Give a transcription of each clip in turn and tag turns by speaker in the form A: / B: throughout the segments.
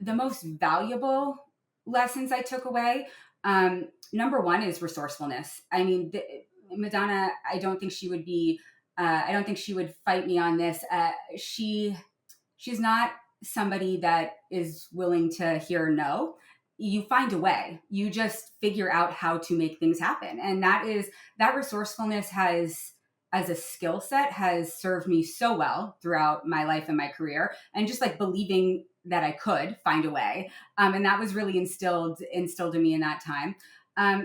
A: the most valuable lessons I took away, number one is resourcefulness. I mean, Madonna, I don't think she would fight me on this. She's not somebody that is willing to hear no. You find a way. You just figure out how to make things happen. And that resourcefulness has, as a skill set, has served me so well throughout my life and my career. And just like believing that I could find a way. And that was really instilled in me in that time.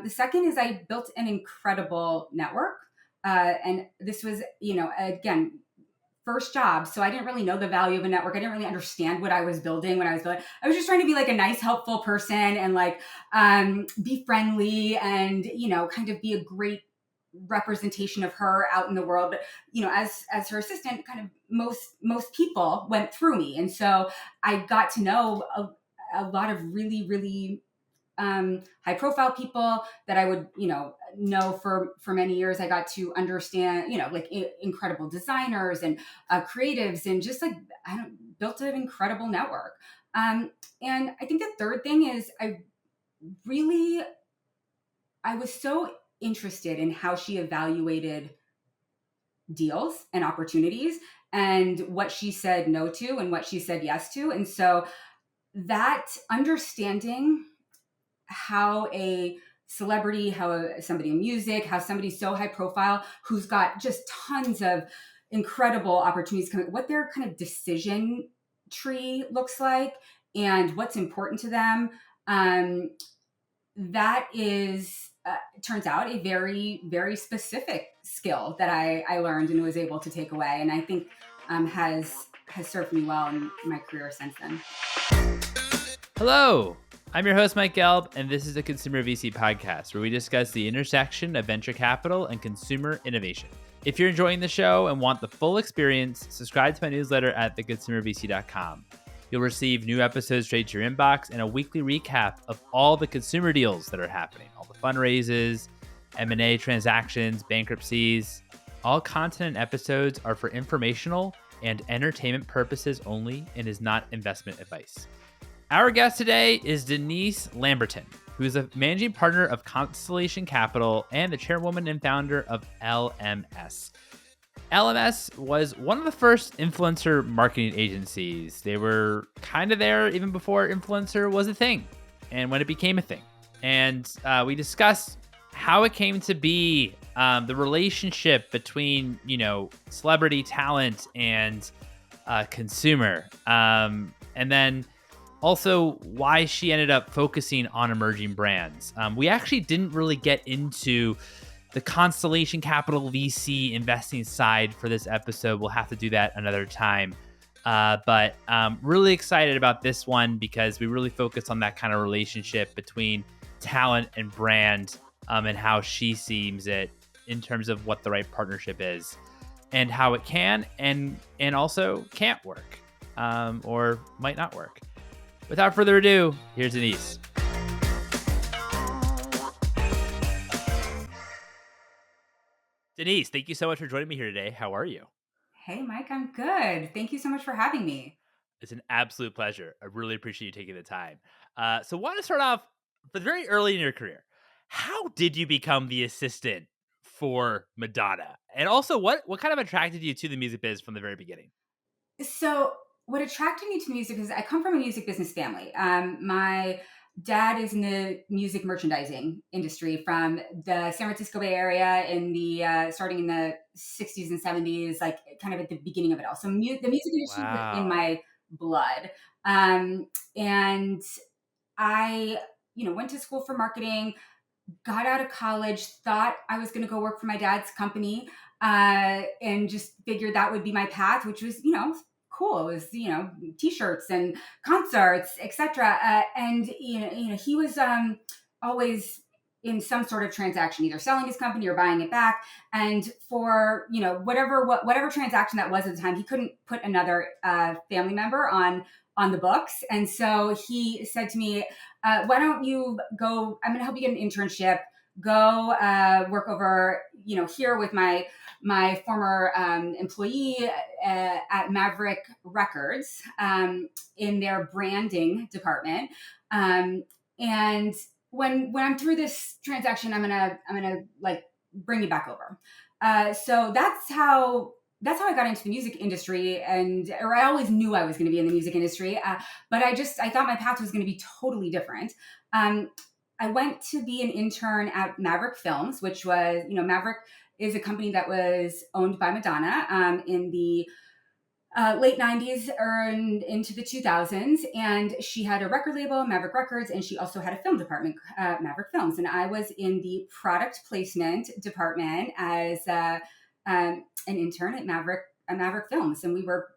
A: The second is I built an incredible network. And this was, again, first job. So I didn't really know the value of a network. I didn't really understand what I was building when I was building. I was just trying to be like a nice, helpful person and like be friendly and, kind of be a great representation of her out in the world. But, as her assistant, kind of most people went through me. And so I got to know a lot of really, really high profile people that I would, know for many years. I got to understand, like incredible designers and creatives, and just like built an incredible network. And I think the third thing is I was so interested in how she evaluated deals and opportunities and what she said no to and what she said yes to. And so that understanding how a celebrity, somebody in music, how somebody so high profile who's got just tons of incredible opportunities coming, what their kind of decision tree looks like and what's important to them. That is, turns out, a very, very specific skill that I learned and was able to take away. And I think has served me well in my career since then.
B: Hello, I'm your host, Mike Gelb, and this is the Consumer VC podcast, where we discuss the intersection of venture capital and consumer innovation. If you're enjoying the show and want the full experience, subscribe to my newsletter at theconsumervc.com. You'll receive new episodes straight to your inbox and a weekly recap of all the consumer deals that are happening, all the fundraisers, M&A transactions, bankruptcies. All content and episodes are for informational and entertainment purposes only and is not investment advice. Our guest today is Denise Lambertson, who is a managing partner of Constellation Capital and the chairwoman and founder of LMS. LMS was one of the first influencer marketing agencies. They were kind of there even before influencer was a thing and when it became a thing. And we discussed how it came to be, the relationship between, celebrity talent and consumer. And then also why she ended up focusing on emerging brands. We actually didn't really get into the Constellation Capital VC investing side for this episode. We'll have to do that another time. But really excited about this one because we really focus on that kind of relationship between talent and brand, and how she sees it in terms of what the right partnership is and how it can and also can't work, or might not work. Without further ado, here's Denise. Denise, thank you so much for joining me here today. How are you?
A: Hey, Mike, I'm good. Thank you so much for having me.
B: It's an absolute pleasure. I really appreciate you taking the time. So I want to start off very early in your career. How did you become the assistant for Madonna? And also, what kind of attracted you to the music biz from the very beginning?
A: So what attracted me to music is I come from a music business family. My dad is in the music merchandising industry from the San Francisco Bay Area in the starting in the 60s and 70s, like kind of at the beginning of it all. So the music industry was in my blood. And I, went to school for marketing, got out of college, thought I was going to go work for my dad's company, and just figured that would be my path, which was, cool. It was, t-shirts and concerts, etc. And he was always in some sort of transaction, either selling his company or buying it back. And for whatever transaction that was at the time, he couldn't put another family member on the books. And so he said to me, why don't you go? I'm going to help you get an internship. go work over, here with my former employee at Maverick Records in their branding department. And when I'm through this transaction, I'm gonna like bring you back over. So that's how I got into the music industry, or I always knew I was going to be in the music industry, but I thought my path was going to be totally different. I went to be an intern at Maverick Films, which was, Maverick is a company that was owned by Madonna in the late 90s and into the 2000s. And she had a record label, Maverick Records, and she also had a film department, Maverick Films. And I was in the product placement department as an intern at Maverick Films. And we were,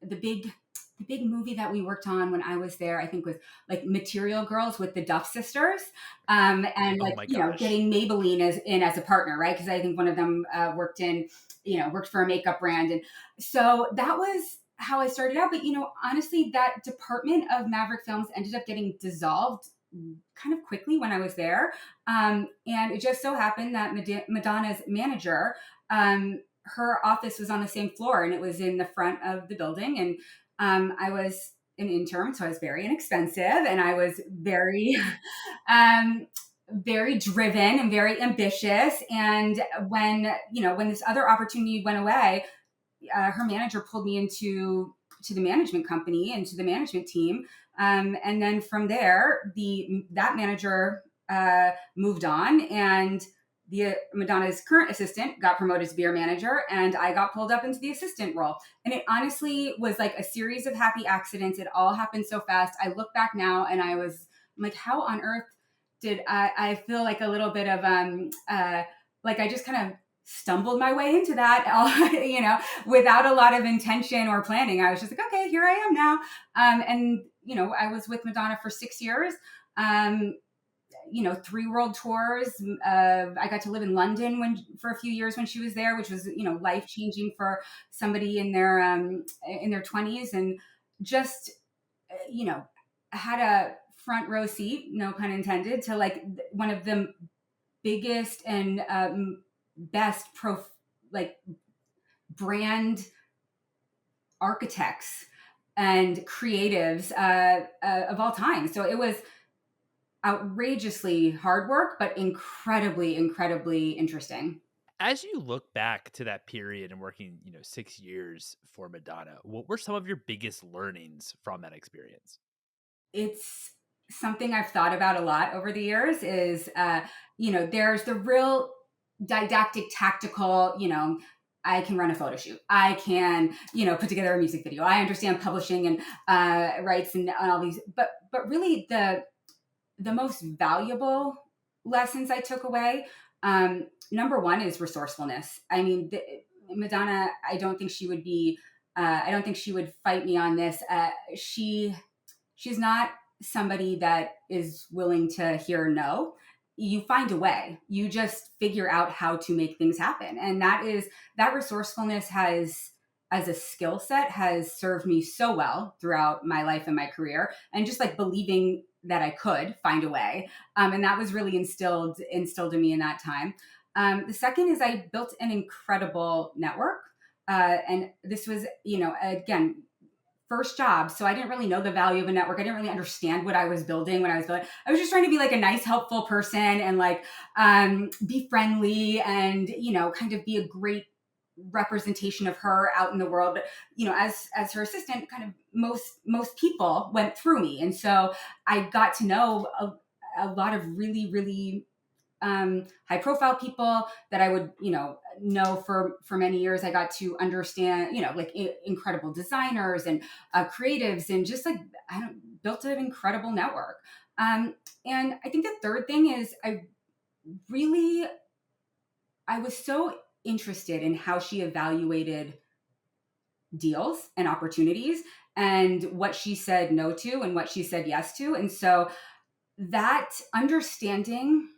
A: the big movie that we worked on when I was there, I think was like Material Girls with the Duff sisters. And
B: Oh
A: like,
B: my gosh.
A: getting Maybelline as a partner, right? Because I think one of them worked for a makeup brand. And so that was how I started out. But, honestly, that department of Maverick Films ended up getting dissolved kind of quickly when I was there. And it just so happened that Madonna's manager, her office was on the same floor, and it was in the front of the building. And I was an intern, so I was very inexpensive, and I was very, um, very driven and very ambitious. And when this other opportunity went away, her manager pulled me to the management company and to the management team. And then from there, that manager moved on, and the Madonna's current assistant got promoted to be her manager, and I got pulled up into the assistant role. And it honestly was like a series of happy accidents. It all happened so fast. I look back now, and I'm like, how on earth did I feel like a little bit of like I just kind of stumbled my way into that, without a lot of intention or planning. I was just like, okay, here I am now. And I was with Madonna for 6 years. 3 world tours. I got to live in London for a few years when she was there, which was, life changing for somebody in their 20s, and just, had a front row seat, no pun intended, to like one of the biggest and best like brand architects and creatives of all time. So it was outrageously hard work, but incredibly, incredibly interesting.
B: As you look back to that period and working, 6 years for Madonna, what were some of your biggest learnings from that experience?
A: It's something I've thought about a lot over the years is, there's the real didactic, tactical, I can run a photo shoot. I can, put together a music video. I understand publishing and rights and all these, but really the most valuable lessons I took away, number one is resourcefulness. I mean, Madonna, I don't think she would be, I don't think she would fight me on this. She's not somebody that is willing to hear no. You find a way. You just figure out how to make things happen. And that resourcefulness as a skill set has served me so well throughout my life and my career, and just like believing that I could find a way. And that was really instilled in me in that time. The second is I built an incredible network. And this was, again, first job. So I didn't really know the value of a network. I didn't really understand what I was building when I was building. I was just trying to be like a nice, helpful person, and like be friendly, and, kind of be a great representation of her out in the world. But, as her assistant, kind of most people went through me. And so I got to know a lot of really, really high profile people that I would, know for many years. I got to understand, like incredible designers and creatives, and just like, built an incredible network. And I think the third thing is I was so interested in how she evaluated deals and opportunities, and what she said no to and what she said yes to. And so that understanding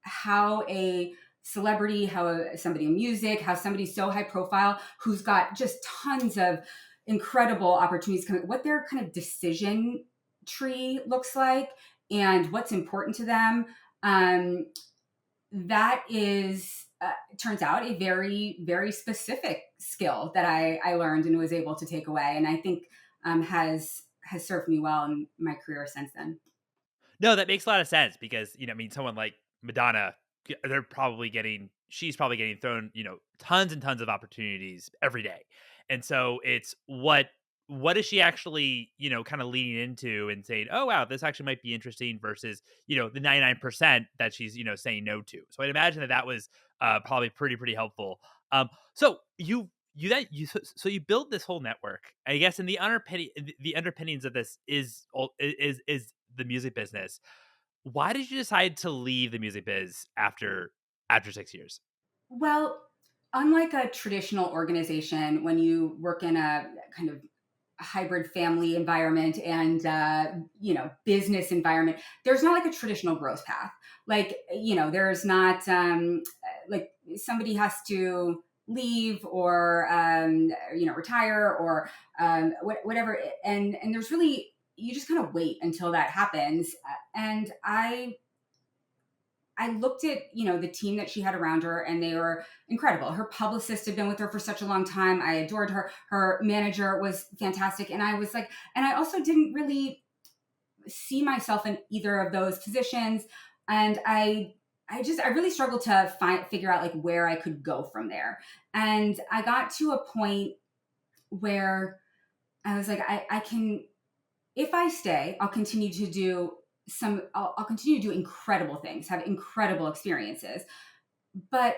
A: how a celebrity, somebody in music, how somebody so high profile who's got just tons of incredible opportunities coming, what their kind of decision tree looks like and what's important to them. that is, turns out, a very, very specific skill that I learned and was able to take away. And I think has served me well in my career since then.
B: No, that makes a lot of sense because, I mean, someone like Madonna, she's probably getting thrown, tons and tons of opportunities every day. And so it's what is she actually, kind of leaning into and saying, "Oh wow, this actually might be interesting," versus, the 99% that she's, saying no to. So I'd imagine that was probably pretty helpful. So so you build this whole network. I guess, and the underpinnings of this is the music business. Why did you decide to leave the music biz after 6 years?
A: Well, unlike a traditional organization, when you work in a kind of hybrid family environment and business environment, there's not like a traditional growth path. Like, there's not like somebody has to leave or retire or whatever, and there's really, you just kind of wait until that happens. And I looked at, the team that she had around her, and they were incredible. Her publicist had been with her for such a long time. I adored her. Her manager was fantastic. And I was like, and I also didn't really see myself in either of those positions. And I really struggled to figure out like where I could go from there. And I got to a point where I was like, I can, if I stay, I'll continue to do I'll continue to do incredible things, have incredible experiences, but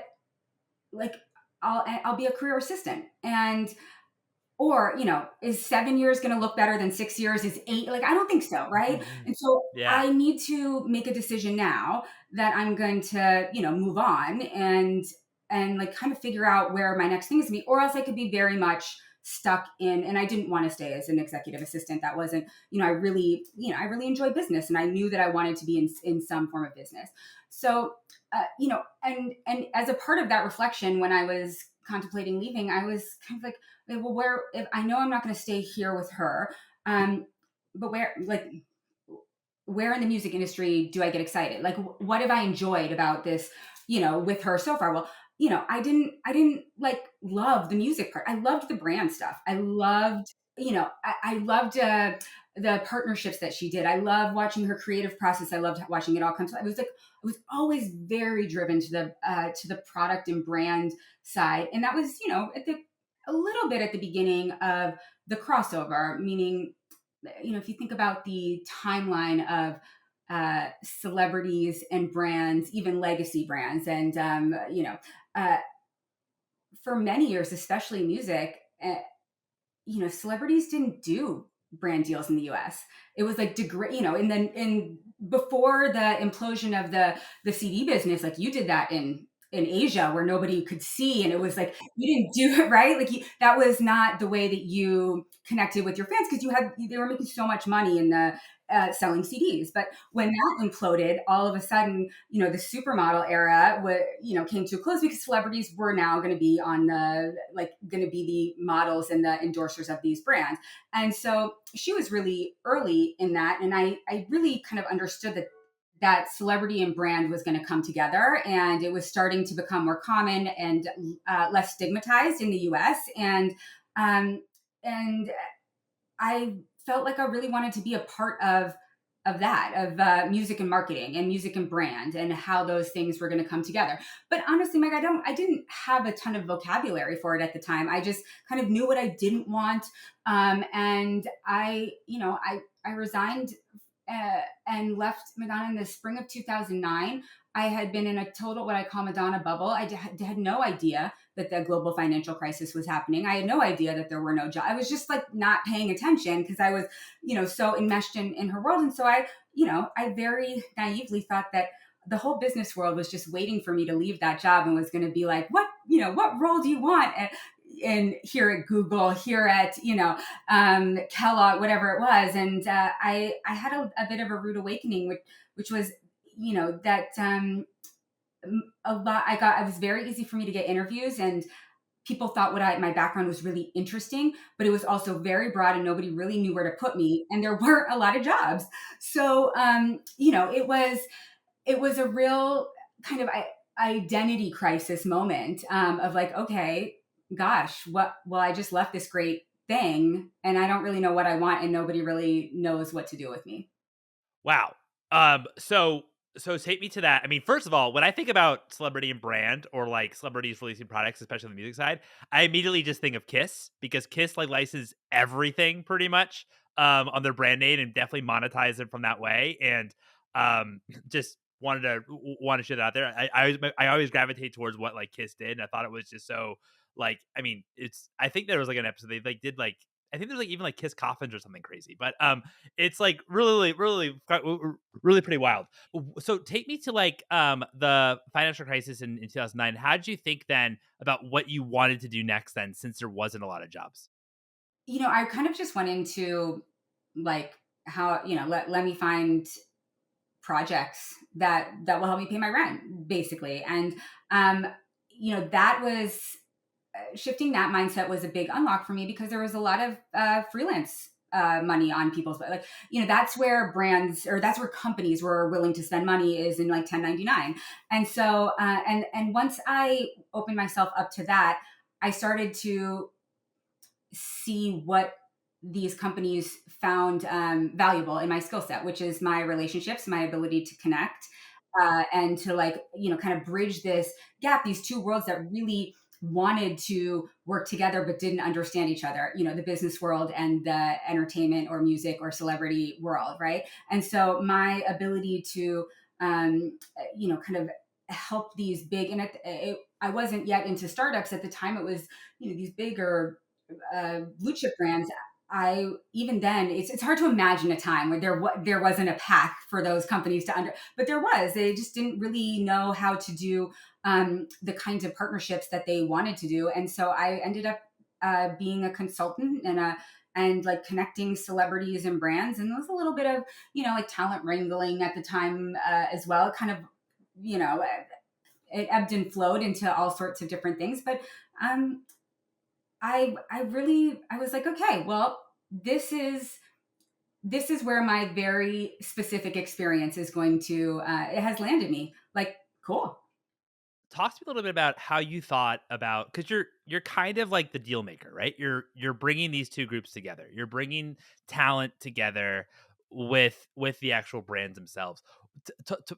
A: like I'll be a career assistant. And or is 7 years going to look better than 6 years? Is eight? Like, I don't think so, right?
B: Mhm.
A: And so
B: Yeah.
A: I need to make a decision now that I'm going to move on and like kind of figure out where my next thing is to be, or else I could be very much stuck in. And I didn't want to stay as an executive assistant. That wasn't, I really enjoy business, and I knew that I wanted to be in some form of business. So and as a part of that reflection, when I was contemplating leaving, I was kind of like, well, where, if I know I'm not going to stay here with her, um but where in the music industry do I get excited? Like, what have I enjoyed about this, with her so far? Well, I didn't like love the music part. I loved the brand stuff. I loved, I loved the partnerships that she did. I love watching her creative process. I loved watching it all come to life. It was like, I was always very driven to the product and brand side. And that was, a little bit at the beginning of the crossover, meaning, if you think about the timeline of celebrities and brands, even legacy brands, and uh, for many years, especially music, celebrities didn't do brand deals in the US. It was like and then in before the implosion of the CD business, like you did that in Asia where nobody could see, and it was like you didn't do it right. Like that was not the way that you connected with your fans, because they were making so much money in the selling CDs. But when that imploded, all of a sudden, the supermodel era came to a close, because celebrities were now going to be going to be the models and the endorsers of these brands. And so she was really early in that. And I really kind of understood that celebrity and brand was going to come together, and it was starting to become more common and less stigmatized in the US. Um, and I felt like I really wanted to be a part of music and marketing and music and brand, and how those things were going to come together. But honestly, Mike, I didn't have a ton of vocabulary for it at the time. I just kind of knew what I didn't want. And I resigned and left Madonna in the spring of 2009. I had been in a total, what I call Madonna bubble. I had no idea that the global financial crisis was happening. I had no idea that there were no jobs. I was just like not paying attention, because I was, so enmeshed in her world. And so I very naively thought that the whole business world was just waiting for me to leave that job, and was going to be like, what role do you want? And here at Google, here at, Kellogg, whatever it was. And I had a bit of a rude awakening, which was, that a lot, it was very easy for me to get interviews, and people thought my background was really interesting, but it was also very broad, and nobody really knew where to put me. And there weren't a lot of jobs. So, it was a real kind of, identity crisis moment of like, okay, gosh, what? Well, I just left this great thing, and I don't really know what I want, and nobody really knows what to do with me.
B: Wow. So take me to that. I mean, first of all, when I think about celebrity and brand or like celebrities releasing products, especially on the music side, I immediately just think of Kiss because Kiss like licenses everything pretty much on their brand name and definitely monetize it from that way. And just want to share that out there. I always gravitate towards what like Kiss did, and I thought it was just so like I mean, it's I think there was like an episode they like did like I think there's like even like Kiss coffins or something crazy, but it's like really pretty wild. So take me to like the financial crisis in 2009. How did you think then about what you wanted to do next then, since there wasn't a lot of jobs?
A: I kind of just went into like how, let me find projects that will help me pay my rent, basically. And um, that was shifting that mindset was a big unlock for me because there was a lot of freelance money on people's, like, that's where brands, or that's where companies were willing to spend money, is in like 1099. And so and once I opened myself up to that, I started to see what these companies found valuable in my skill set, which is my relationships, my ability to connect, and to, like, kind of bridge this gap, these two worlds that really wanted to work together but didn't understand each other, the business world and the entertainment or music or celebrity world, right? And so my ability to kind of help these big, and I wasn't yet into startups at the time. It was, these bigger blue chip brands. I even then, it's hard to imagine a time where there wasn't a path for those companies to but there was. They just didn't really know how to do the kinds of partnerships that they wanted to do, and so I ended up being a consultant and like connecting celebrities and brands, and there was a little bit of like talent wrangling at the time as well. Kind of, you know, it ebbed and flowed into all sorts of different things, but um, I was like, okay, well, this is where my very specific experience is going to it has landed me. Like, cool.
B: Talk to me a little bit about how you thought about, because you're kind of like the deal maker, right? You're bringing these two groups together. You're bringing talent together with the actual brands themselves.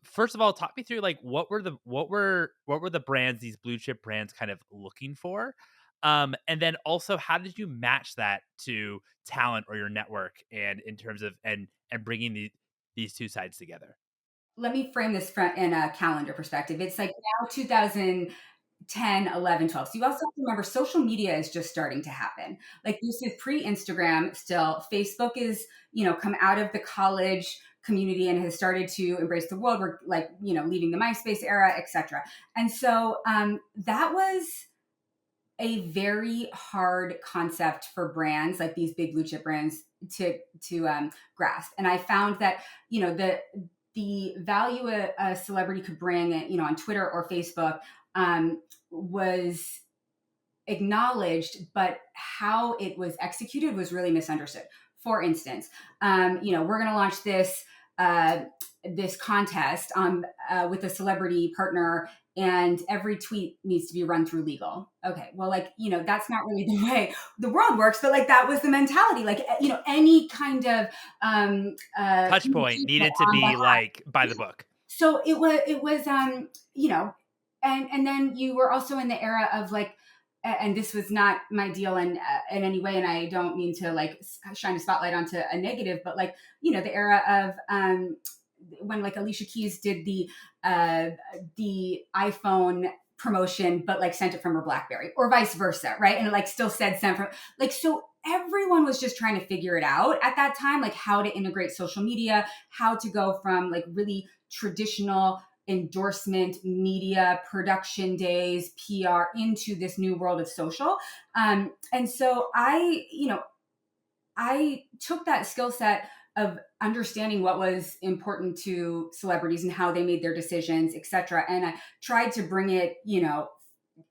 B: First of all, talk me through like what were the brands, these blue chip brands, kind of looking for, and then also how did you match that to talent or your network, and in terms of and bringing these two sides together.
A: Let me frame this in a calendar perspective. It's like now 2010, 11, 12. So you also have to remember social media is just starting to happen. Like, this is pre-Instagram still. Facebook is, come out of the college community and has started to embrace the world. We're like, leaving the MySpace era, etc. And so that was a very hard concept for brands, like these big blue chip brands, to grasp. And I found that the value a celebrity could bring, on Twitter or Facebook, was acknowledged, but how it was executed was really misunderstood. For instance, we're going to launch this contest with a celebrity partner, and every tweet needs to be run through legal. Okay, well, like, that's not really the way the world works, but like that was the mentality. Like, any kind of
B: Touch point
A: communication
B: needed to
A: on
B: be
A: behalf.
B: like by the book.
A: So it was and then you were also in the era of like, and this was not my deal in any way, and I don't mean to like shine a spotlight onto a negative, but like, the era of when like Alicia Keys did the iPhone promotion, but like sent it from her BlackBerry, or vice versa, right? And it like still said sent from, like, so everyone was just trying to figure it out at that time, like how to integrate social media, how to go from like really traditional endorsement media production days, PR, into this new world of social. And so I took that skill set of understanding what was important to celebrities and how they made their decisions, etc. And I tried to bring it,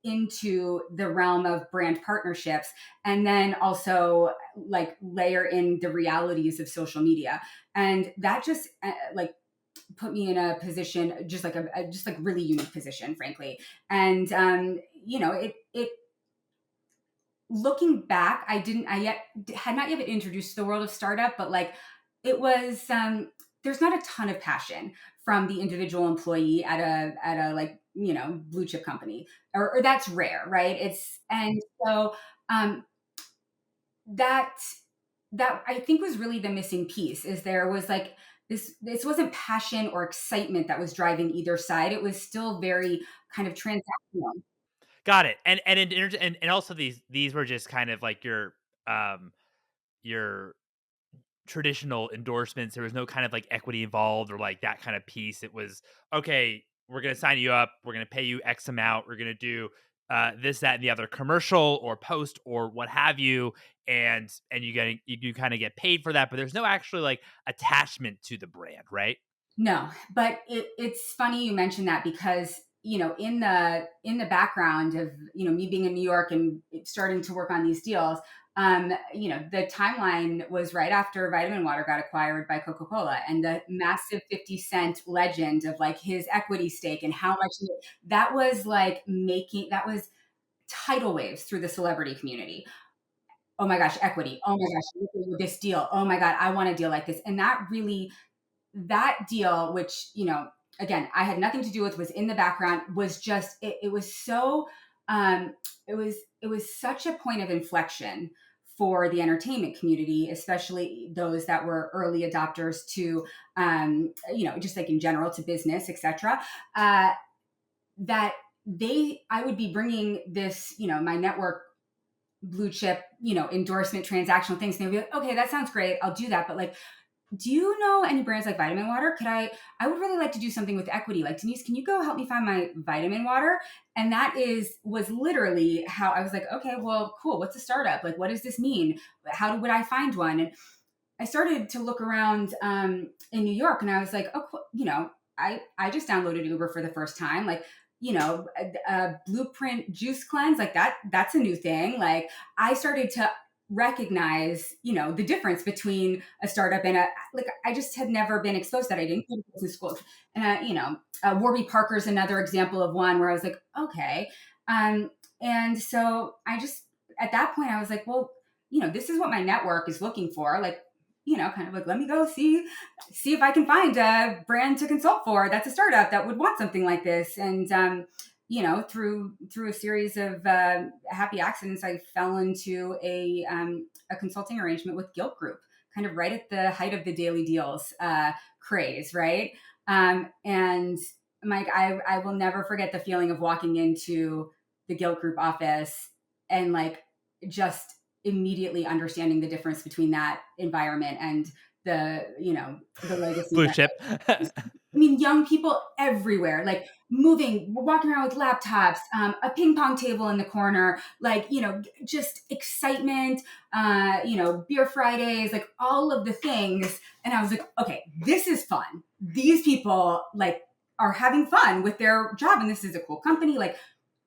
A: into the realm of brand partnerships, and then also like layer in the realities of social media. And that just like put me in a position, just like just like really unique position, frankly. And it looking back, I had not yet been introduced to the world of startup, but like it was, there's not a ton of passion from the individual employee at a like, blue chip company, or that's rare, right? It's, and so, um, that, that I think was really the missing piece, is there was like, this wasn't passion or excitement that was driving either side. It was still very kind of transactional.
B: Got it. And also these were just kind of like um your traditional endorsements. There was no kind of like equity involved or like that kind of piece. It was, okay, we're going to sign you up. We're going to pay you X amount. We're going to do this, that, and the other commercial or post or what have you. And you kind of get paid for that, but there's no actually like attachment to the brand, right?
A: No, but it's funny you mentioned that, because in the background of me being in New York and starting to work on these deals, the timeline was right after Vitamin Water got acquired by Coca Cola, and the massive 50 Cent legend of like his equity stake and how much that was like making, that was tidal waves through the celebrity community. Oh my gosh, equity! Oh my gosh, look at this deal! Oh my god, I want a deal like this, and that really, that deal, which, again, I had nothing to do with, was in the background, was just, it was so, um, it was such a point of inflection for the entertainment community, especially those that were early adopters to, just like in general to business, etc. That I would be bringing this, my network blue chip, endorsement transactional things. And they'd be like, okay, that sounds great. I'll do that. But like, do you know any brands like Vitamin Water? I would really like to do something with equity. Like, Denise, can you go help me find my Vitamin Water? And that was literally how I was like, okay, well, cool. What's a startup? Like, what does this mean? Would I find one? And I started to look around in New York, and I was like, oh, cool. I just downloaded Uber for the first time. Like, a Blueprint juice cleanse, like that's a new thing. Like, I started to recognize, the difference between a startup and like, I just had never been exposed to that. I didn't go to business school. And, Warby Parker's another example of one where I was like, okay. And so I just, at that point, I was like, well, this is what my network is looking for. Like, kind of like, let me go see if I can find a brand to consult for that's a startup that would want something like this. And through a series of happy accidents, I fell into a consulting arrangement with Gilt Group, kind of right at the height of the daily deals craze, right? And Mike, I will never forget the feeling of walking into the Gilt Group office and like just immediately understanding the difference between that environment and the legacy
B: Blue
A: that,
B: chip.
A: I mean, young people everywhere, like moving, walking around with laptops, a ping pong table in the corner, like, just excitement, beer Fridays, like all of the things. And I was like, okay, this is fun. These people like are having fun with their job, and this is a cool company. Like,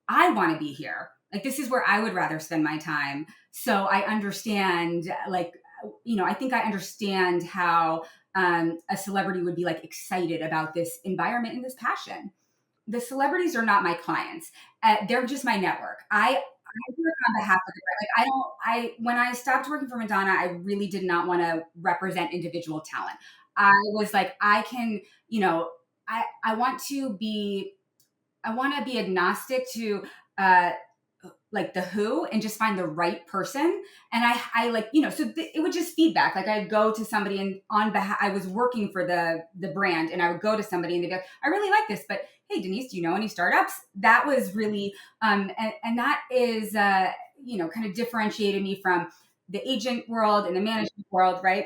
A: I want to be here. Like, this is where I would rather spend my time. So I understand, like, I think I understand how a celebrity would be like excited about this environment and this passion. The celebrities are not my clients. They're just my network. I work on behalf of the brand. Like, when I stopped working for Madonna, I really did not want to represent individual talent. I was like, I can, I want to be, agnostic to uh, like the who, and just find the right person. And I like, it would just feedback. Like, I'd go to somebody, and on behalf, I was working for the brand, and I would go to somebody and they'd be like, I really like this, but hey, Denise, do you know any startups? That was really, and that is, kind of differentiated me from the agent world and the management world, right?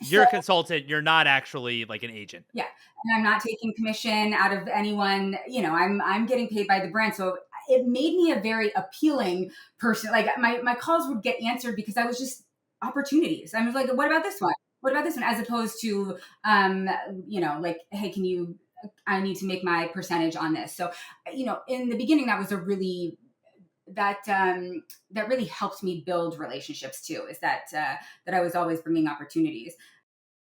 B: You're
A: So
B: a consultant. You're not actually like an agent.
A: yeah, and I'm not taking commission out of anyone. I'm getting paid by the brand, so it made me a very appealing person. Like, my calls would get answered because I was just opportunities. I was like, what about this one? What about this one? As opposed to, like, hey, I need to make my percentage on this. So, in the beginning, that was a really that really helped me build relationships too. Is that I was always bringing opportunities.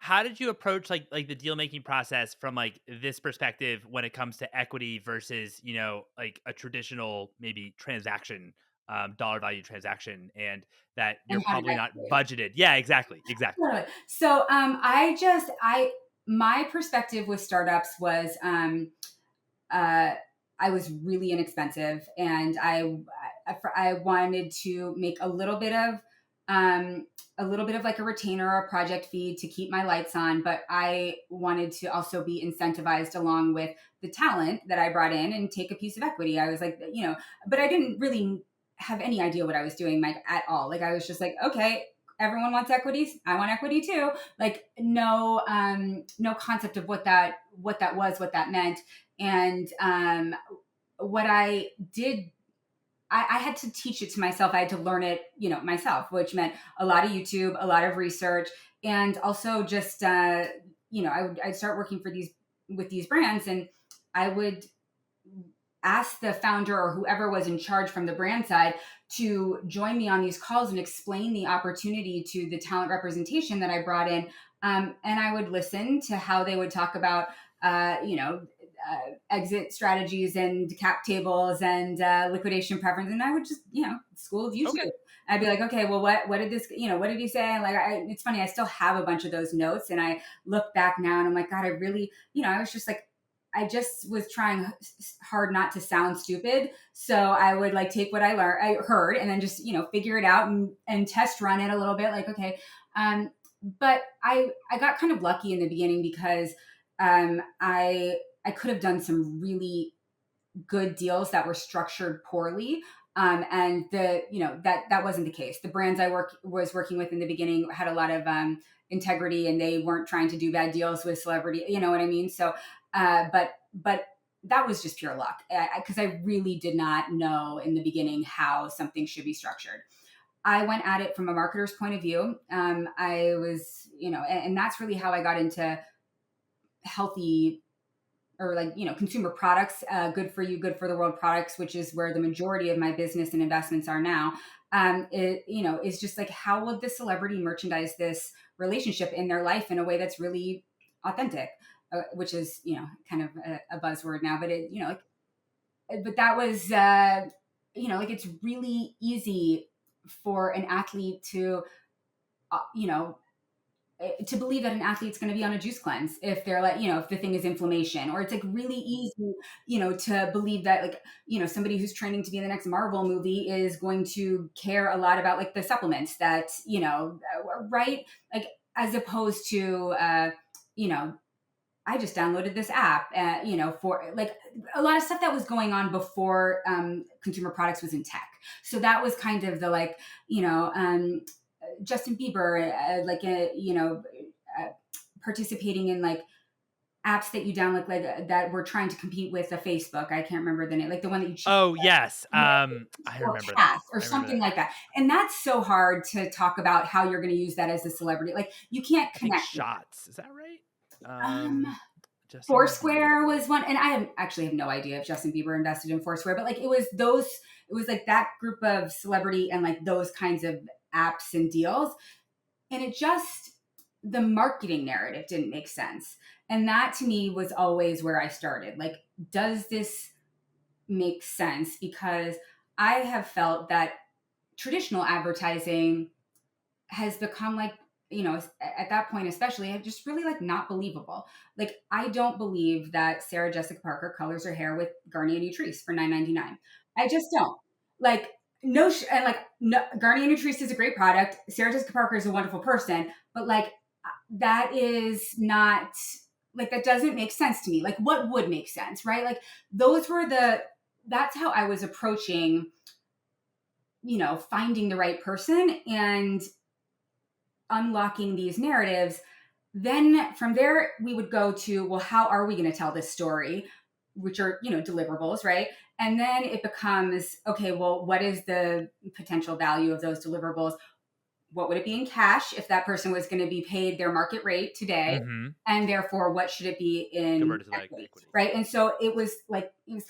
B: How did you approach like the deal making process from like this perspective when it comes to equity versus, like a traditional maybe transaction, dollar value transaction, and that you're
A: And how did
B: probably
A: I
B: not
A: do it?
B: budgeted. Yeah, exactly. Exactly.
A: Totally. So, my perspective with startups was, uh, I was really inexpensive, and I wanted to make um, a little bit of like a retainer or a project fee to keep my lights on, but I wanted to also be incentivized along with the talent that I brought in and take a piece of equity. I was like, but I didn't really have any idea what I was doing, Mike, at all. Like I was just like, okay, everyone wants equities. I want equity too. Like no concept of what that was, what that meant. And what I did, I had to teach it to myself. I had to learn it, myself, which meant a lot of YouTube, a lot of research, and also just, I'd start working with these brands, and I would ask the founder or whoever was in charge from the brand side to join me on these calls and explain the opportunity to the talent representation that I brought in. And I would listen to how they would talk about, exit strategies and cap tables and liquidation preference. And I would just, school of YouTube.
B: Okay.
A: I'd be like, okay, well, what did this, what did he say? And like, it's funny, I still have a bunch of those notes, and I look back now and I'm like, God, I really, I was just like, I just was trying hard not to sound stupid. So I would like take what I heard, and then just, figure it out and test run it a little bit. Like, okay. But I got kind of lucky in the beginning because I could have done some really good deals that were structured poorly. And that wasn't the case. The brands was working with in the beginning had a lot of integrity, and they weren't trying to do bad deals with celebrity. You know what I mean? So, but that was just pure luck, because I really did not know in the beginning how something should be structured. I went at it from a marketer's point of view. I was, and that's really how I got into healthy, or like, consumer products, good for you, good for the world products, which is where the majority of my business and investments are now. It, is just like, how will the celebrity merchandise this relationship in their life in a way that's really authentic, which is, kind of a buzzword now, but it, but that was, like, it's really easy for an athlete uh, you know, to believe that an athlete's going to be on a juice cleanse if they're like, if the thing is inflammation, or it's like really easy, to believe that, like, somebody who's training to be in the next Marvel movie is going to care a lot about like the supplements that, right. Like, as opposed to, I just downloaded this app, for like a lot of stuff that was going on before consumer products was in tech. So that was kind of the like, Justin Bieber, participating in like apps that you download, like that were trying to compete with a Facebook. I can't remember the name, like the one that you choose,
B: Oh yes. I
A: or
B: remember that.
A: cast or
B: I remember
A: something
B: that.
A: like that. And that's so hard to talk about how you're going to use that as a celebrity. Like you can't
B: I think
A: connect with
B: shots. Is that right?
A: um,
B: Justin
A: Foursquare
B: Bieber.
A: was one, and actually have no idea if Justin Bieber invested in Foursquare, but like it was like that group of celebrity and like those kinds of apps and deals, and it just, the marketing narrative didn't make sense, and that to me was always where I started. Like, does this make sense? Because I have felt that traditional advertising has become like, at that point especially, just really like not believable. Like, I don't believe that Sarah Jessica Parker colors her hair with Garnier Nutrice for $9.99. I just don't. Like, no and like, no, Garnier Nutrice is a great product, Sarah Jessica Parker is a wonderful person, but like, that is not, like, that doesn't make sense to me. Like, what would make sense, right? Like, those were that's how I was approaching, finding the right person and unlocking these narratives. Then from there, we would go to, well, how are we going to tell this story? Which are, deliverables, right? And then it becomes, okay, well, what is the potential value of those deliverables? What would it be in cash if that person was going to be paid their market rate today?
B: Mm-hmm.
A: And therefore, what should it be in
B: Converted to like
A: equity,
B: equity.
A: right? And so it was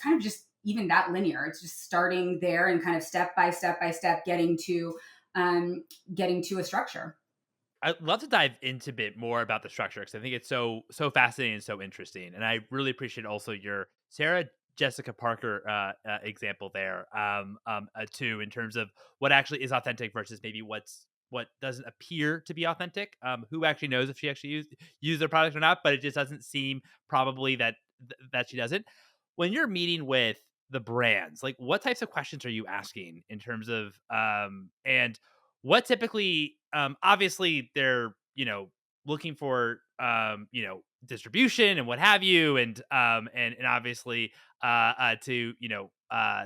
A: kind of just even that linear. It's just starting there and kind of step by step by step getting to a structure.
B: I'd love to dive into a bit more about the structure because I think it's so fascinating and so interesting, and I really appreciate also your Sarah Jessica Parker example there, too, in terms of what actually is authentic versus maybe what doesn't appear to be authentic. Who actually knows if she actually used their product or not? But it just doesn't seem probably that she doesn't. When you're meeting with the brands, like what types of questions are you asking in terms of and what typically obviously they're looking for distribution and what have you and obviously to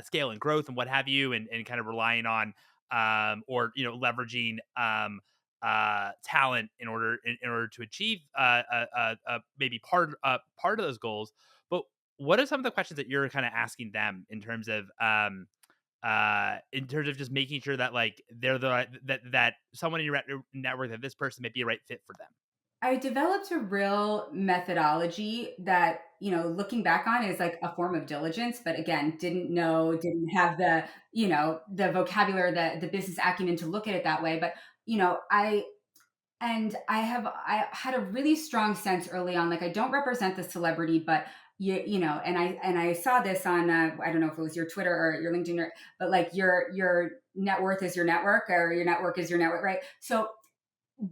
B: scale and growth and what have you and kind of relying on or leveraging talent in order to achieve maybe part of those goals. But what are some of the questions that you're kind of asking them in terms of just making sure that like they're the that someone in your network, that this person may be a right fit for them?
A: I developed a real methodology that, looking back on is like a form of diligence, but again, didn't have the vocabulary, the business acumen to look at it that way. But, I had a really strong sense early on, like I don't represent the celebrity, but and I saw this on, I don't know if it was your Twitter or your LinkedIn, but like your net worth is your network, or your network is your network, right? So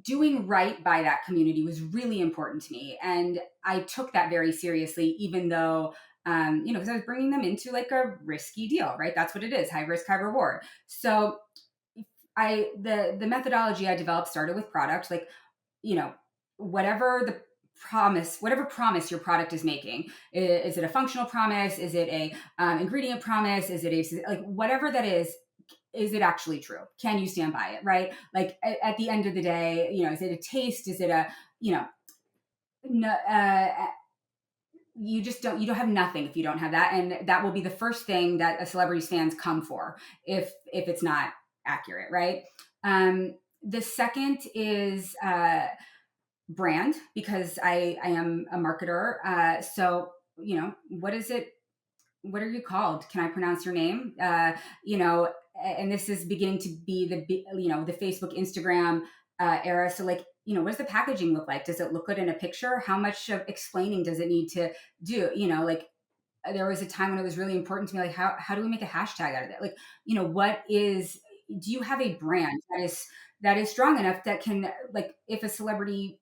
A: doing right by that community was really important to me. And I took that very seriously, even though, because I was bringing them into like a risky deal, right? That's what it is: high risk, high reward. So the methodology I developed started with product, like, you know, whatever the whatever promise your product is making. Is it a functional promise? Is it a ingredient promise? Is it a, like, whatever that is it actually true? Can you stand by it? Right? Like at the end of the day, is it a taste? Is it a, no, you don't have nothing if you don't have that. And that will be the first thing that a celebrity's fans come for if it's not accurate. Right. The second is brand, because I am a marketer. So, what is it? What are you called? Can I pronounce your name? And this is beginning to be the Facebook, Instagram era. So like, what does the packaging look like? Does it look good in a picture? How much of explaining does it need to do? Like there was a time when it was really important to me, like how do we make a hashtag out of that? Like, do you have a brand that is strong enough that can, like, if a celebrity,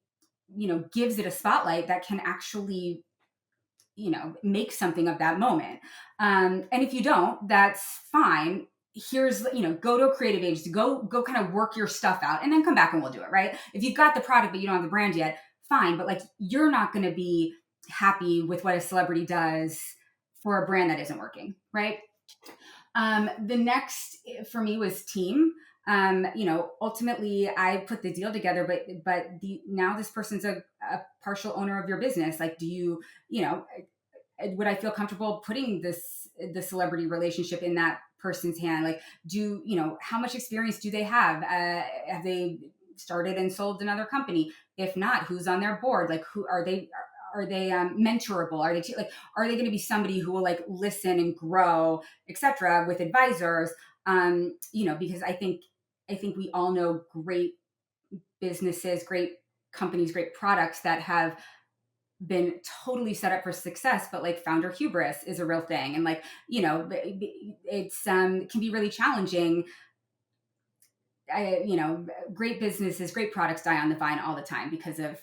A: gives it a spotlight, that can actually make something of that moment. And if you don't, that's fine. Here's, go to a creative agency, go kind of work your stuff out, and then come back and we'll do it. Right? If you've got the product but you don't have the brand yet, fine. But like, you're not going to be happy with what a celebrity does for a brand that isn't working. Right? The next for me was team. Ultimately I put the deal together, but now this person's a partial owner of your business. Like, do would I feel comfortable putting the celebrity relationship in that person's hand? Like, how much experience do they have? Have they started and sold another company? If not, who's on their board? Like, who are they? Are they mentorable? Are they are they going to be somebody who will like listen and grow, etc., with advisors? Because I think we all know great businesses, great companies, great products that have been totally set up for success, but like founder hubris is a real thing. And like, it's can be really challenging. Great businesses, great products die on the vine all the time because of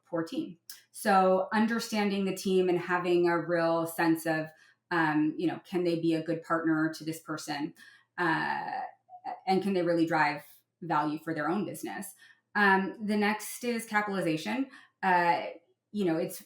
A: poor team. So understanding the team and having a real sense of, can they be a good partner to this person? And can they really drive value for their own business? The next is capitalization. It's,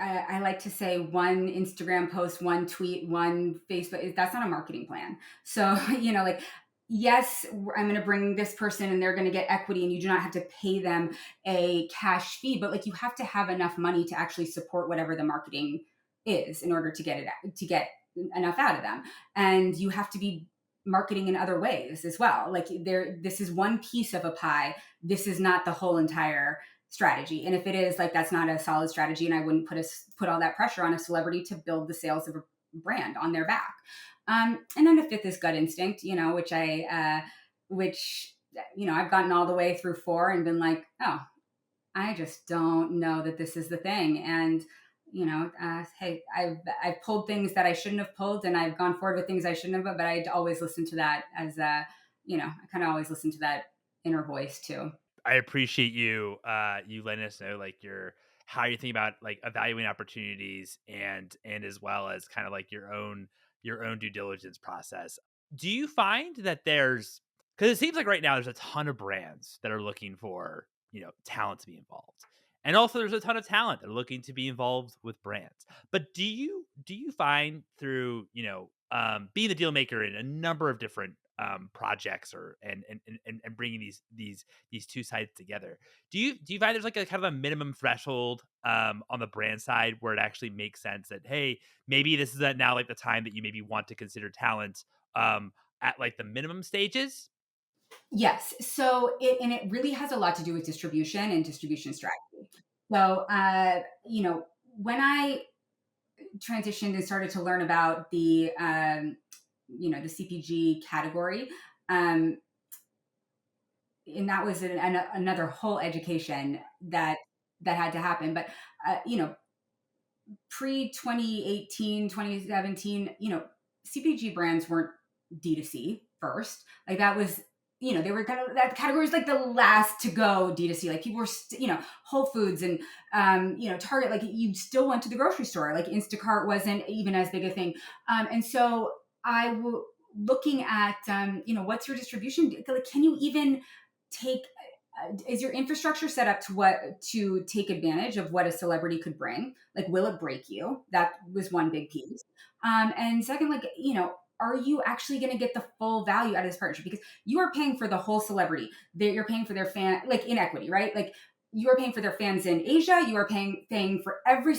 A: I like to say, one Instagram post, one tweet, one Facebook. That's not a marketing plan. So, like, yes, I'm going to bring this person and they're going to get equity, and you do not have to pay them a cash fee, but like, you have to have enough money to actually support whatever the marketing is in order to get enough out of them. And you have to be marketing in other ways as well. Like, this is one piece of a pie. This is not the whole entire strategy. And if it is, like, that's not a solid strategy, and I wouldn't put all that pressure on a celebrity to build the sales of a brand on their back. And then the fifth is gut instinct, which I've gotten all the way through 4 and been like, oh, I just don't know that this is the thing. And hey, I've pulled things that I shouldn't have pulled, and I've gone forward with things I shouldn't have. But I'd always listen to that as I kind of always listen to that inner voice too.
B: I appreciate you letting us know like your how you think about like evaluating opportunities and as well as kind of like your own due diligence process. Do you find that there's because it seems like right now there's a ton of brands that are looking for, talent to be involved. And also there's a ton of talent that are looking to be involved with brands. But do you find through, being the deal maker in a number of different projects or and bringing these two sides together. Do you find there's like a kind of a minimum threshold on the brand side where it actually makes sense that hey, maybe this is now like the time that you maybe want to consider talent at like the minimum stages?
A: Yes. So it really has a lot to do with distribution and distribution strategy. So when I transitioned and started to learn about the CPG category, um, and that was another whole education that had to happen. But pre 2018, 2017, CPG brands weren't D2C first. Like that was, they were kind of, that category was like the last to go D2C. Like people were, Whole Foods and, Target, like you still went to the grocery store. Like Instacart wasn't even as big a thing. And so looking at, what's your distribution? Like, can you even take, is your infrastructure set up to take advantage of what a celebrity could bring? Like, will it break you? That was one big piece. And second, like, are you actually going to get the full value out of this partnership? Because you are paying for the whole celebrity. You're paying for their fan, like in equity, right? Like you are paying for their fans in Asia. You are paying for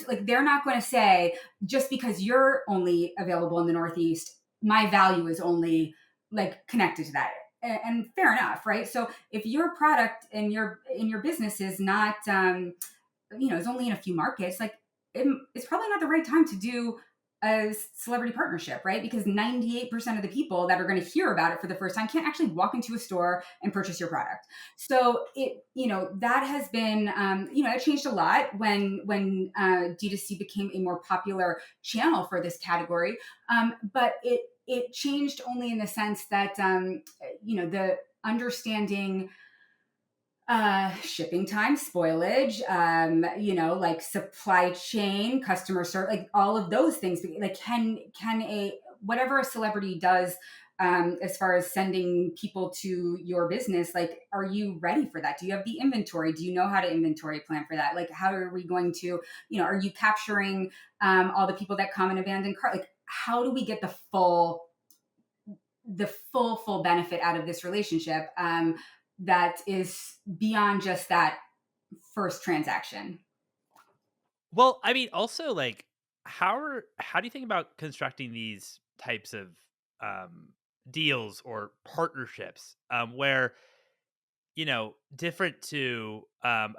A: like, they're not going to say just because you're only available in the Northeast, my value is only like connected to that. And fair enough, right? So if your product and your business is not is only in a few markets, like it's probably not the right time to do a celebrity partnership, right? Because 98% of the people that are going to hear about it for the first time can't actually walk into a store and purchase your product. So that has been, it changed a lot when D2C became a more popular channel for this category. But it changed only in the sense that, the understanding shipping time, spoilage, like supply chain, customer service, like all of those things. Like, can a whatever a celebrity does, as far as sending people to your business, like, are you ready for that? Do you have the inventory? Do you know how to inventory plan for that? Like, how are we going to, are you capturing all the people that come in abandoned cart? Like, how do we get the full benefit out of this relationship? That is beyond just that first transaction.
B: Well, I mean, also like how do you think about constructing these types of um deals or partnerships where different to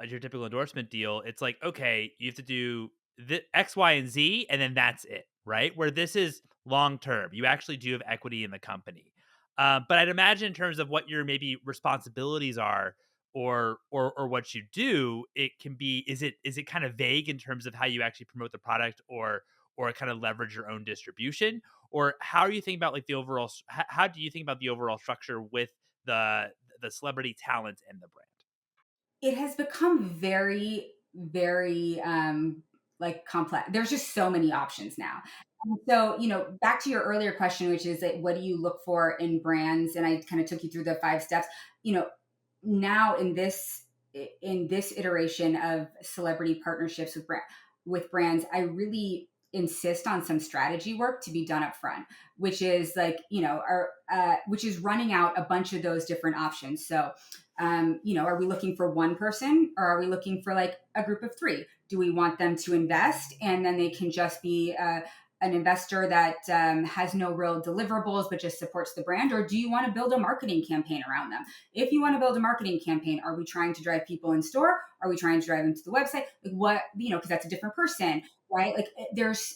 B: your typical endorsement deal, it's like, okay, you have to do the X, Y, and Z, and then that's it, right? Where this is long term, you actually do have equity in the company. But I'd imagine in terms of what your maybe responsibilities are or what you do, it can be is it kind of vague in terms of how you actually promote the product or kind of leverage your own distribution? Or how are you thinking about like the overall how do you think about the overall structure with the the celebrity talent and the brand?
A: It has become very, very like complex. There's just so many options now. And so, back to your earlier question, which is like, what do you look for in brands? And I kind of took you through the 5 steps. Now in this iteration of celebrity partnerships with brands, I really insist on some strategy work to be done up front, which is like, which is running out a bunch of those different options. So, are we looking for one person, or are we looking for like a group of three? Do we want them to invest and then they can just be an investor that has no real deliverables but just supports the brand? Or do you want to build a marketing campaign around them? If you want to build a marketing campaign, are we trying to drive people in store? Are we trying to drive them to the website? Like, what, because that's a different person, right? Like, there's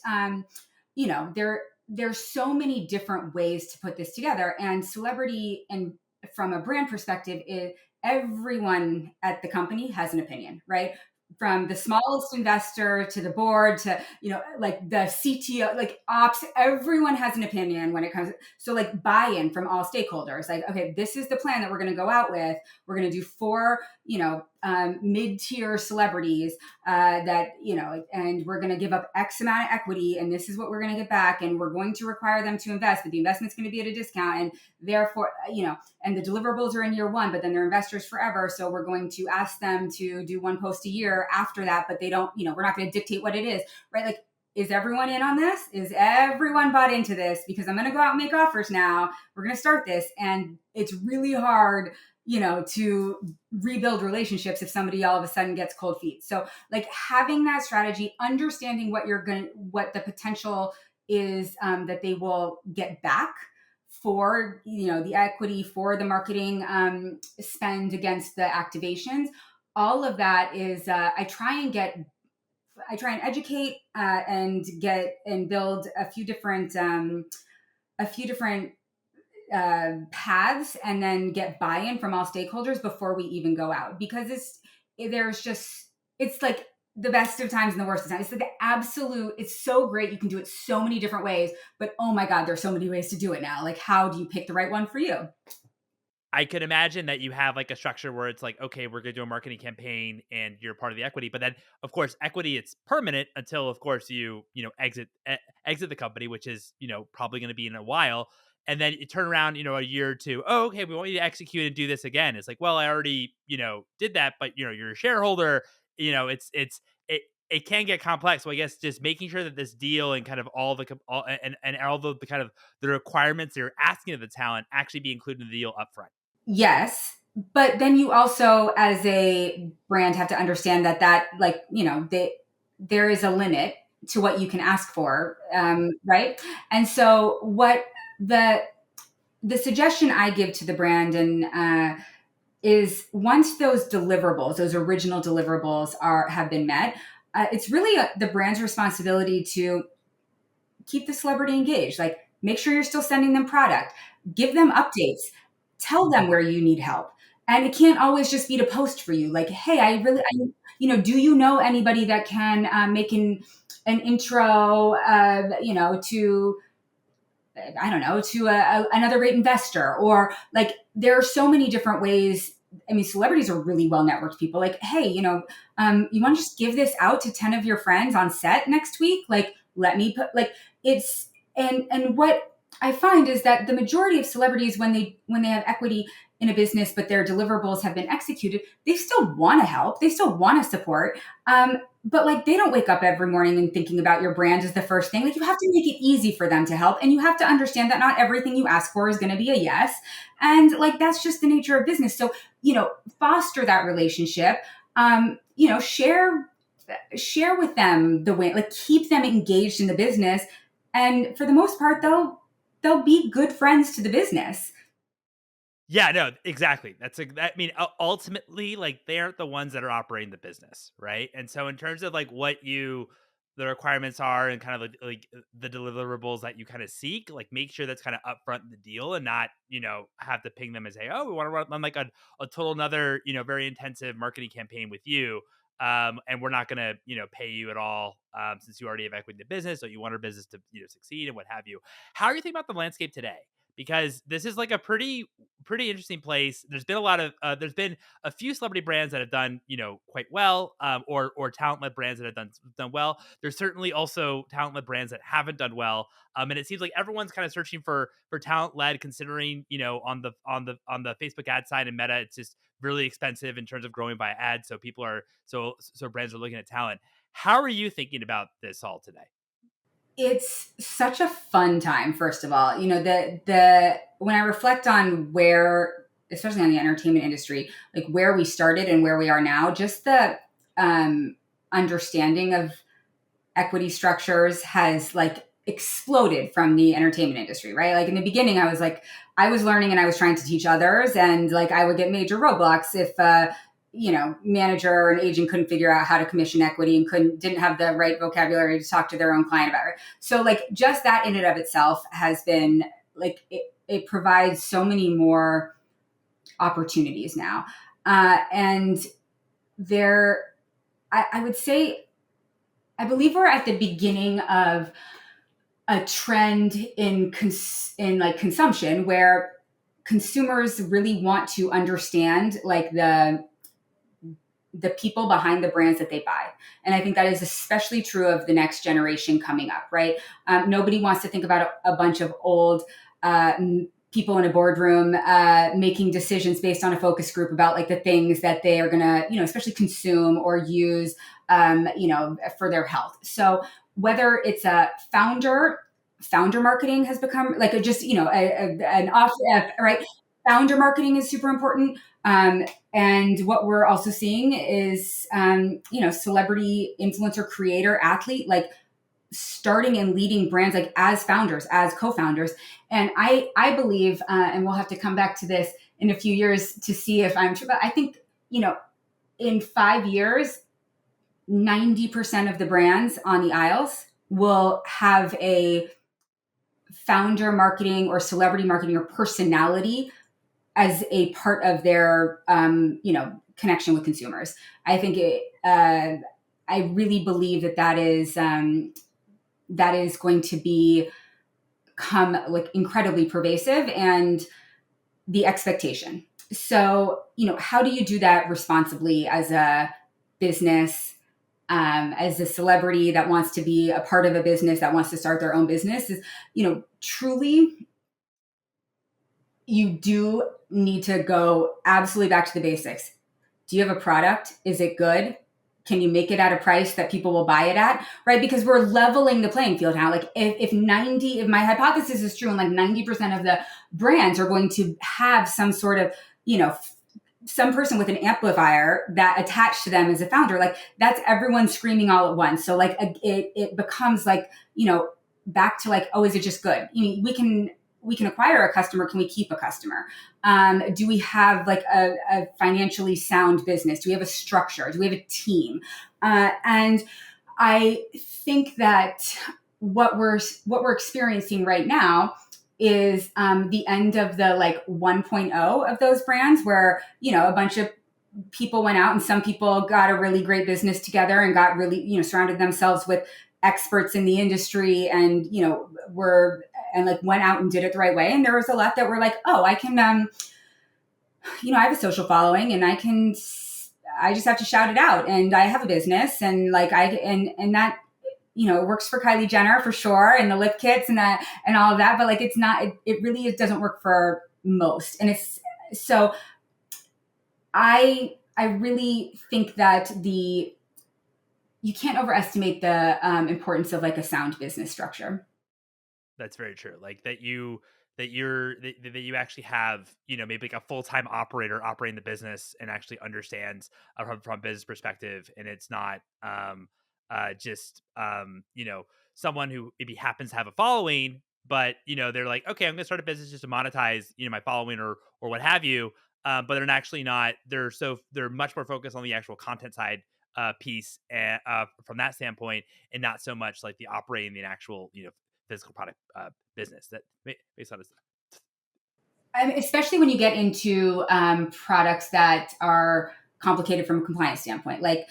A: so many different ways to put this together, and celebrity and from a brand perspective is everyone at the company has an opinion, right? From the smallest investor to the board to, like the CTO, like ops, everyone has an opinion when it comes. So like buy-in from all stakeholders, like, okay, this is the plan that we're going to go out with. We're going to do 4, mid-tier celebrities that, and we're going to give up X amount of equity, and this is what we're going to get back. And we're going to require them to invest, but the investment's going to be at a discount. And therefore, and the deliverables are in year 1, but then they're investors forever. So we're going to ask them to do 1 post a year after that, but they don't, we're not going to dictate what it is, right? Like, is everyone in on this? Is everyone bought into this? Because I'm going to go out and make offers now. We're going to start this. And it's really hard, to rebuild relationships if somebody all of a sudden gets cold feet. So like having that strategy, understanding what the potential is, that they will get back for, the equity, for the marketing spend against the activations. All of that is, I try and educate and build a few different paths, and then get buy-in from all stakeholders before we even go out, because it's like the best of times and the worst of times. It's like the absolute, it's so great. You can do it so many different ways, but oh my God, there's so many ways to do it now. Like, how do you pick the right one for you?
B: I could imagine that you have like a structure where it's like, okay, we're going to do a marketing campaign and you're part of the equity. But then, of course, equity, it's permanent until, of course, you exit the company, which is, probably going to be in a while. And then you turn around, a year or two. Oh, okay, we want you to execute and do this again. It's like, well, I already, did that, but you're a shareholder. It can get complex. So I guess just making sure that this deal and kind of all the kind of the requirements that you're asking of the talent actually be included in the deal upfront.
A: Yes. But then you also, as a brand, have to understand that like, there is a limit to what you can ask for. Right. And so what the suggestion I give to the brand is, once those deliverables, those original deliverables have been met, it's really the brand's responsibility to keep the celebrity engaged. Like, make sure you're still sending them product, give them updates, tell them where you need help. And it can't always just be to post for you. Like, hey, do you know anybody that can make an intro, to, I don't know, to another great investor? Or like, there are so many different ways. I mean, celebrities are really well networked people. Like, hey, you want to just give this out to 10 of your friends on set next week? Like, let me put, like, it's, and what I find is that the majority of celebrities, when they have equity in a business, but their deliverables have been executed, they still want to help. They still want to support. But like, they don't wake up every morning and thinking about your brand as the first thing. Like, you have to make it easy for them to help. And you have to understand that not everything you ask for is going to be a yes. And like, that's just the nature of business. So, foster that relationship, share with them the way, like, keep them engaged in the business. And for the most part, they'll be good friends to the business.
B: Yeah, no, exactly. I mean, ultimately, like, they aren't the ones that are operating the business, right? And so, in terms of like the requirements are, and kind of like the deliverables that you kind of seek, like, make sure that's kind of upfront in the deal, and not have to ping them and say, oh, we want to run like a total another very intensive marketing campaign with you, and we're not going to pay you at all, since you already have equity in the business, so you want our business to succeed and what have you. How are you thinking about the landscape today? Because this is like a pretty interesting place. There's been a lot of there's been a few celebrity brands that have done quite well, or talent led brands that have done well. There's certainly also talent led brands that haven't done well, and it seems like everyone's kind of searching for talent led, considering on the Facebook ad side and Meta, it's just really expensive in terms of growing by ads. So people are so brands are looking at talent. How are you thinking about this all today?
A: It's such a fun time. First of all, the when I reflect on where, especially on the entertainment industry, like where we started and where we are now, just the understanding of equity structures has like exploded from the entertainment industry, right? Like, in the beginning, I was learning and I was trying to teach others, and like, I would get major roadblocks if manager or an agent couldn't figure out how to commission equity and didn't have the right vocabulary to talk to their own client about it. So like, just that in and of itself has been like, it provides so many more opportunities now. And I would say, I believe we're at the beginning of a trend in like consumption where consumers really want to understand like the people behind the brands that they buy. And I think that is especially true of the next generation coming up, right? Nobody wants to think about a bunch of old people in a boardroom making decisions based on a focus group about like the things that they are going to, especially consume or use, for their health. So whether it's a founder marketing has become like an off, right? Founder marketing is super important. And what we're also seeing is, celebrity, influencer, creator, athlete, like starting and leading brands like as founders, as co-founders. And I believe, and we'll have to come back to this in a few years to see if I'm true, but I think, in 5 years, 90% of the brands on the aisles will have a founder marketing or celebrity marketing or personality as a part of their, connection with consumers. I think I really believe that is going to become like incredibly pervasive and the expectation. So, how do you do that responsibly as a business, as a celebrity that wants to be a part of a business, that wants to start their own business is, truly you do need to go absolutely back to the basics. Do you have a product? Is it good? Can you make it at a price that people will buy it at? Right? Because we're leveling the playing field now. Like if my hypothesis is true and like 90% of the brands are going to have some sort of, some person with an amplifier that attached to them as a founder, like that's everyone screaming all at once. So like it becomes like, back to like, oh, is it just good? I mean, we can acquire a customer. Can we keep a customer? Do we have like a financially sound business? Do we have a structure? Do we have a team? And I think that what we're experiencing right now is the end of the like 1.0 of those brands where, a bunch of people went out and some people got a really great business together and got really, surrounded themselves with experts in the industry and, went out and did it the right way. And there was a lot that were like, oh, I can, I have a social following and I just have to shout it out and I have a business and like and that, it works for Kylie Jenner for sure and the lip kits and that and all of that, but like it's not, it really doesn't work for most. And it's so I really think that you can't overestimate the importance of like a sound business structure.
B: That's very true. Like that you actually have, maybe like a full-time operator operating the business and actually understands from a business perspective. And it's not just someone who maybe happens to have a following, but they're like, okay, I'm gonna start a business just to monetize, my following or what have you. But they're actually not, they're much more focused on the actual content side piece from that standpoint, and not so much like the operating the actual, physical product business that based on this.
A: Especially when you get into products that are complicated from a compliance standpoint, like,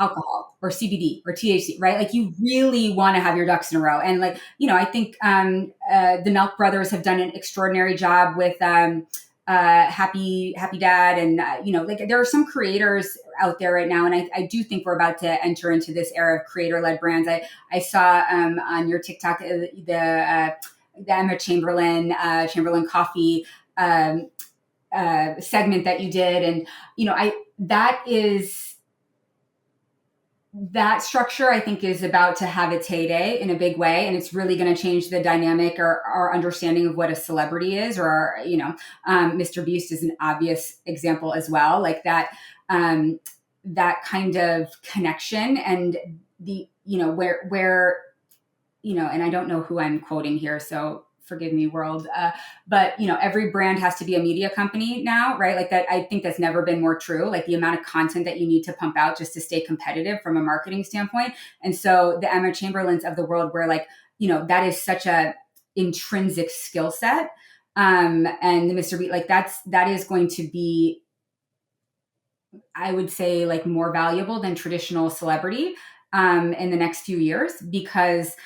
A: alcohol or CBD or THC, right? Like you really want to have your ducks in a row. And like, I think the Milk Brothers have done an extraordinary job with Happy Dad. And, like there are some creators out there right now. And I do think we're about to enter into this era of creator-led brands. I saw on your TikTok, the Emma Chamberlain Coffee segment that you did. And, that structure, I think, is about to have its heyday in a big way. And it's really going to change the dynamic or our understanding of what a celebrity is, or, Mr. Beast is an obvious example as well. Like that, that kind of connection and the, where, and I don't know who I'm quoting here, so forgive me, world. But, every brand has to be a media company now, right? Like that, I think that's never been more true. Like the amount of content that you need to pump out just to stay competitive from a marketing standpoint. And so the Emma Chamberlains of the world where like, that is such a intrinsic skill set. and the Mr. Beat, like that is going to be, I would say, like more valuable than traditional celebrity in the next few years, because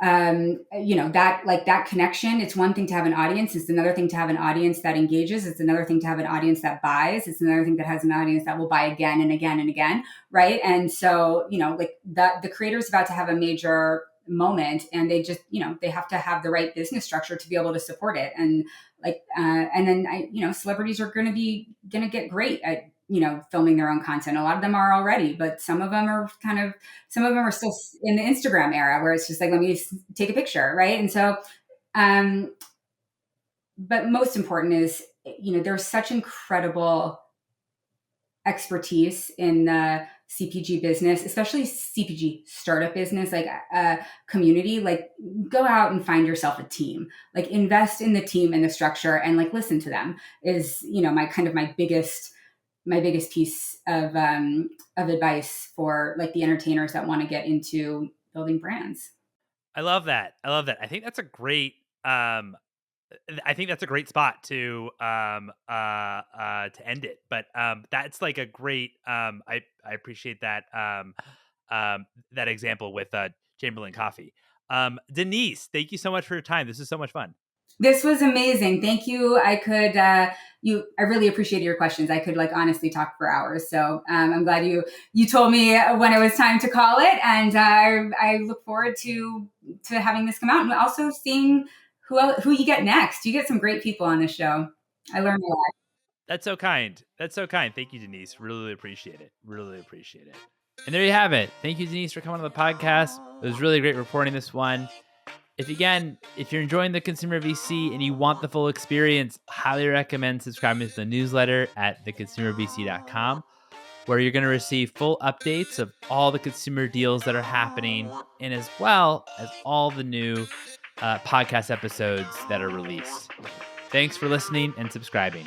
A: that, like that connection, it's one thing to have an audience, it's another thing to have an audience that engages, it's another thing to have an audience that buys, it's another thing that has an audience that will buy again and again and again, right? And so, like the creator's about to have a major moment, and they just, they have to have the right business structure to be able to support it. And and then celebrities are going to get great at filming their own content. A lot of them are already, but some of them are still in the Instagram era, where it's just like, let me take a picture, right? And so, but most important is, there's such incredible expertise in the CPG business, especially CPG startup business, like community. Like, go out and find yourself a team, like invest in the team and the structure, and like listen to them is, my biggest piece of advice for like the entertainers that want to get into building brands.
B: I love that. I think that's a great spot to end it. But that's like a great I appreciate that that example with Chamberlain Coffee. Denise, thank you so much for your time. This is so much fun.
A: This was amazing. Thank you. I really appreciated your questions. I could like honestly talk for hours. So I'm glad you told me when it was time to call it. And I look forward to having this come out, and also seeing who you get next. You get some great people on this show. I learned a lot.
B: That's so kind. Thank you, Denise. Really appreciate it. And there you have it. Thank you, Denise, for coming on the podcast. It was really great reporting this one. If you're enjoying the Consumer VC and you want the full experience, highly recommend subscribing to the newsletter at theconsumervc.com, where you're going to receive full updates of all the consumer deals that are happening, and as well as all the new podcast episodes that are released. Thanks for listening and subscribing.